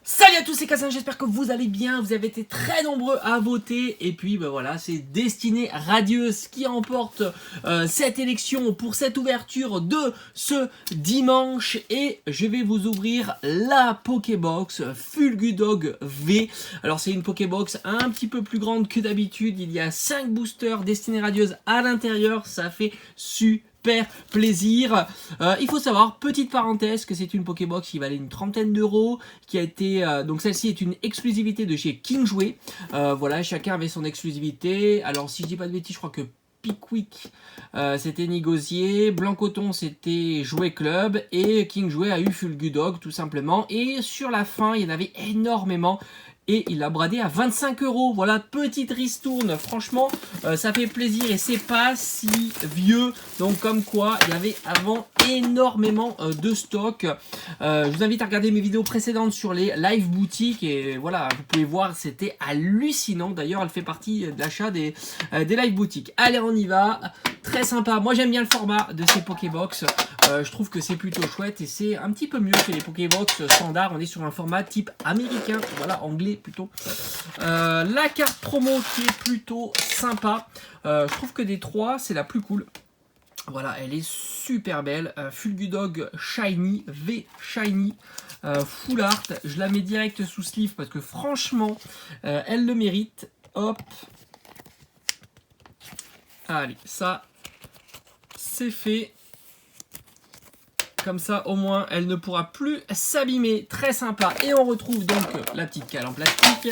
Salut à tous, c'est Cassin, j'espère que vous allez bien, vous avez été très nombreux à voter, et puis ben voilà, c'est Destinée Radieuse qui emporte cette élection pour cette ouverture de ce dimanche, et je vais vous ouvrir la Pokébox Fulgudog V. Alors c'est une Pokébox un petit peu plus grande que d'habitude, il y a 5 boosters Destinée Radieuse à l'intérieur, ça fait super plaisir. Il faut savoir, petite parenthèse, que c'est une Pokébox qui valait une trentaine d'euros, qui a été donc celle-ci est une exclusivité de chez King Jouet. Voilà, chacun avait son exclusivité. Alors si je dis pas de bêtises, je crois que Pickwick c'était Nigosier, Blanc Coton c'était Jouet Club et King Jouet a eu Fulgudog tout simplement. Et sur la fin, il y en avait énormément. Et il a bradé à 25 €. Voilà, petite ristourne. Franchement, ça fait plaisir et c'est pas si vieux. Donc, comme quoi, il y avait avant énormément de stock. Je vous invite à regarder mes vidéos précédentes sur les live boutiques. Et voilà, vous pouvez voir, c'était hallucinant. D'ailleurs, elle fait partie de l'achat des live boutiques. Allez, on y va. Très sympa. Moi, j'aime bien le format de ces Pokébox. Je trouve que c'est plutôt chouette et c'est un petit peu mieux que les Pokébox standard. On est sur un format type américain, voilà, anglais plutôt. La carte promo qui est plutôt sympa. Je trouve que des trois, c'est la plus cool. Voilà, elle est super belle. Fulgudog Shiny, V Shiny, Full Art. Je la mets direct sous sleeve parce que franchement, elle le mérite. Hop. Allez, ça, c'est fait. Comme ça, au moins, elle ne pourra plus s'abîmer. Très sympa. Et on retrouve donc la petite cale en plastique.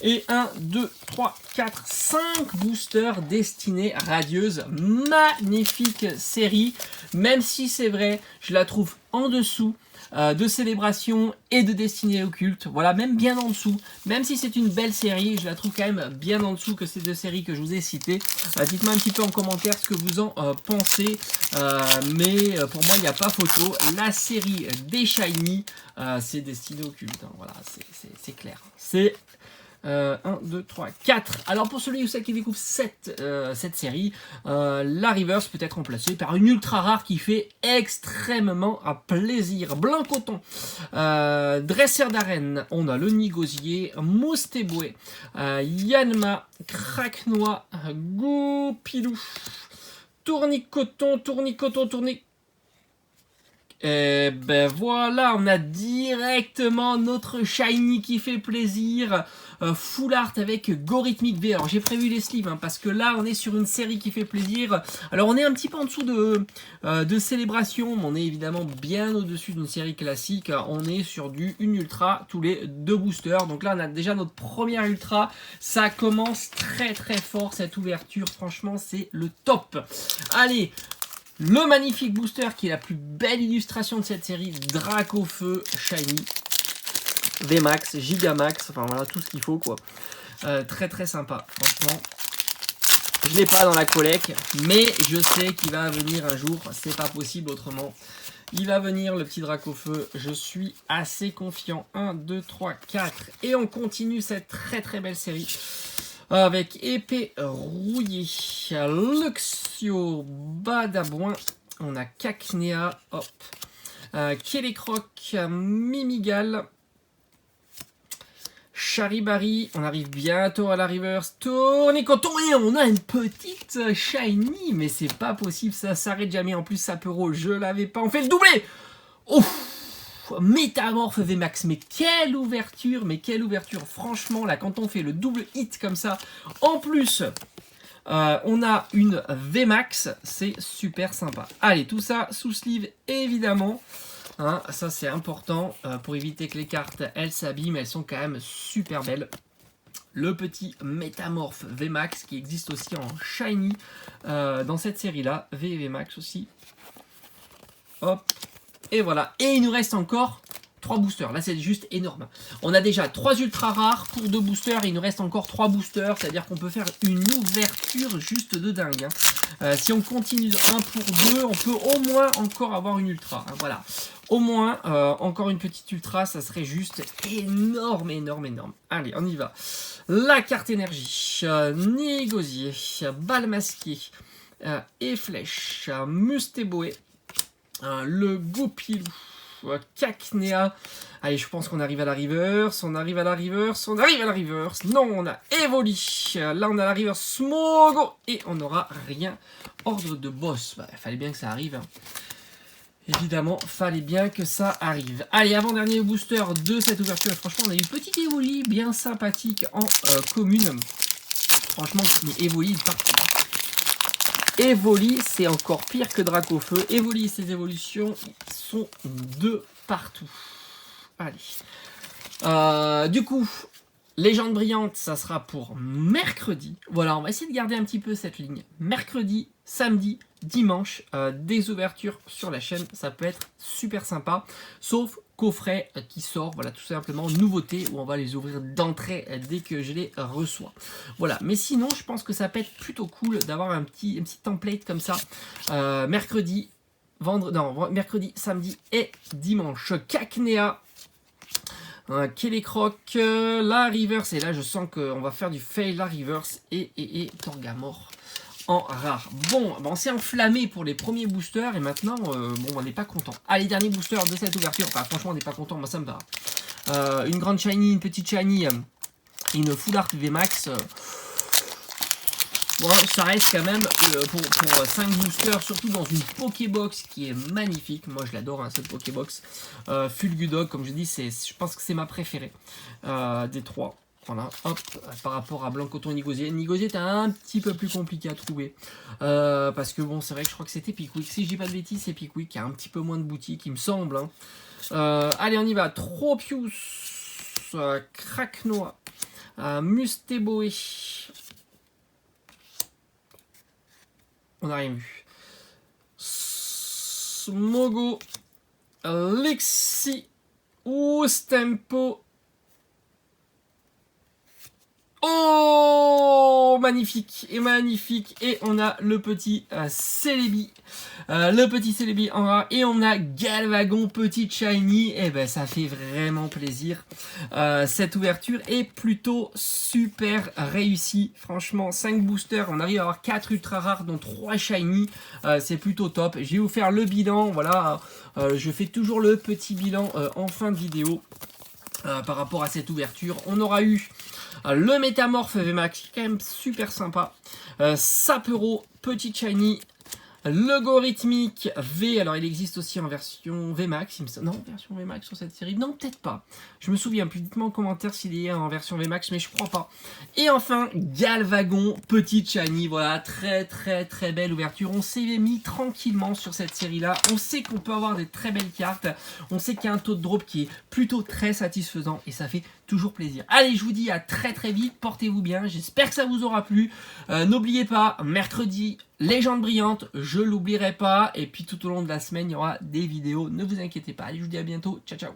Et 1, 2, 3, 4, 5 boosters Destinée Radieuse. Magnifique série. Même si c'est vrai, je la trouve en dessous de Célébration et de Destinée Occulte. Voilà, même bien en dessous. Même si c'est une belle série, je la trouve quand même bien en dessous que ces deux séries que je vous ai citées. Dites-moi un petit peu en commentaire ce que vous en pensez. Mais pour moi, il n'y a pas photo. La série des Shiny, c'est Destinée Occulte. Hein. Voilà, c'est clair. C'est 1, 2, 3, 4. Alors pour celui ou celle qui découvre cette série, la reverse peut être remplacée par une ultra rare qui fait extrêmement plaisir. Blanc Coton, dresseur d'arène, on a le Nigosier, Moustéboué, Yanma, Craquenois, Goupilou, Tournicoton, et ben voilà, on a directement notre Shiny qui fait plaisir. Full Art avec Gorithmic V. Alors j'ai prévu les sleeves hein, parce que là on est sur une série qui fait plaisir. Alors on est un petit peu en dessous de Célébration, mais on est évidemment bien au-dessus d'une série classique. On est sur une ultra tous les 2 boosters. Donc là on a déjà notre première ultra. Ça commence très très fort cette ouverture. Franchement c'est le top. Allez. Le magnifique booster qui est la plus belle illustration de cette série, Dracofeu Shiny, VMAX, Gigamax, enfin voilà tout ce qu'il faut quoi. Très très sympa, franchement. Je l'ai pas dans la collecte, mais je sais qu'il va venir un jour, c'est pas possible autrement. Il va venir le petit Dracofeu, je suis assez confiant. 1, 2, 3, 4. Et on continue cette très très belle série. Avec épée rouillée, Luxio, Badabouin, on a Cacnea, hop, Kélécroc, Mimigal, Charibari, on arrive bientôt à la reverse, Tournicoton, et on a une petite Shiny, mais c'est pas possible, ça s'arrête jamais, en plus Sapero, je l'avais pas, on fait le doublé. Ouf. Métamorphe VMAX, mais quelle ouverture, franchement là quand on fait le double hit comme ça, en plus on a une VMAX, c'est super sympa. Allez, tout ça sous sleeve évidemment, hein, ça c'est important pour éviter que les cartes elles s'abîment, elles sont quand même super belles. Le petit Métamorphe VMAX qui existe aussi en Shiny dans cette série là, VMAX aussi, hop. Et voilà, et il nous reste encore 3 boosters, là c'est juste énorme. On a déjà 3 ultra rares pour 2 boosters, et il nous reste encore 3 boosters, c'est-à-dire qu'on peut faire une ouverture juste de dingue. Hein. Si on continue 1 pour 2, on peut au moins encore avoir une ultra, hein, voilà. Au moins, encore une petite ultra, ça serait juste énorme. Allez, on y va. La carte énergie, Nigosier, Balle masquée, et Flèche, Mustéboé, le Goupilou, Cacnea. Allez, je pense qu'on arrive à la reverse. On arrive à la reverse. On arrive à la reverse. Non, on a Evoli. Là, on a la reverse Smogo. Et on n'aura rien. Ordre de boss. Bah, il fallait bien que ça arrive. Hein. Évidemment, fallait bien que ça arrive. Allez, avant-dernier booster de cette ouverture. Franchement, on a eu petit Evoli bien sympathique en commune. Franchement, Evoli partout. Evoli, c'est encore pire que Dracofeu. Evoli et ses évolutions sont de partout. Allez. Du coup, Légende brillante, ça sera pour mercredi. Voilà, on va essayer de garder un petit peu cette ligne. Mercredi, samedi, dimanche, des ouvertures sur la chaîne. Ça peut être super sympa. Sauf coffret qui sort, voilà, tout simplement, nouveauté, où on va les ouvrir d'entrée dès que je les reçois. Voilà, mais sinon, je pense que ça peut être plutôt cool d'avoir un petit template comme ça. Mercredi, mercredi, samedi et dimanche. Cacnea. Kellecroc, la reverse, et là je sens qu'on va faire du fail, la reverse et Torgamore en rare. Bon, on s'est enflammé pour les premiers boosters et maintenant bon, on n'est pas content. Allez, dernier booster de cette ouverture, enfin franchement on n'est pas content, moi ça me va. Une grande shiny, une petite shiny, une full art VMAX. Bon, ça reste quand même pour 5 boosters, surtout dans une Pokébox qui est magnifique. Moi, je l'adore, hein, cette Pokébox. Fulgudog, comme je dis, je pense que c'est ma préférée des 3. Voilà, hop, par rapport à Blancoton et Nigosier. Nigosier est un petit peu plus compliqué à trouver. Parce que bon, c'est vrai que je crois que c'était Pickwick. Si je dis pas de bêtises, c'est Pickwick qui a un petit peu moins de boutiques, il me semble. Hein. Allez, on y va. Tropius, Kraknoa, Musteboé. On n'a rien vu. Smogo, Lexi, Oustempo. Oh, magnifique et magnifique. Et on a le petit Celebi. Le petit Celebi en rare. Et on a Galvagon, petit shiny. Et ben ça fait vraiment plaisir. Cette ouverture est plutôt super réussie. Franchement, 5 boosters. On arrive à avoir 4 ultra rares, dont 3 shiny. C'est plutôt top. Je vais vous faire le bilan. Voilà. Je fais toujours le petit bilan en fin de vidéo. Par rapport à cette ouverture, on aura eu le Métamorphe VMAX, qui est quand même super sympa. Sapero, petit shiny. Logarithmique V, alors il existe aussi en version VMAX, non, version VMAX sur cette série, non, peut-être pas. Je me souviens plus, dites-moi en commentaire s'il est en version VMAX, mais je crois pas. Et enfin, Galvagon, petit shiny, voilà, très belle ouverture. On s'est mis tranquillement sur cette série-là. On sait qu'on peut avoir des très belles cartes. On sait qu'il y a un taux de drop qui est plutôt très satisfaisant et ça fait toujours plaisir. Allez, je vous dis à très vite, portez-vous bien, j'espère que ça vous aura plu. N'oubliez pas, mercredi, Légende brillante, je l'oublierai pas. Et puis tout au long de la semaine, il y aura des vidéos, ne vous inquiétez pas. Allez, je vous dis à bientôt, ciao ciao.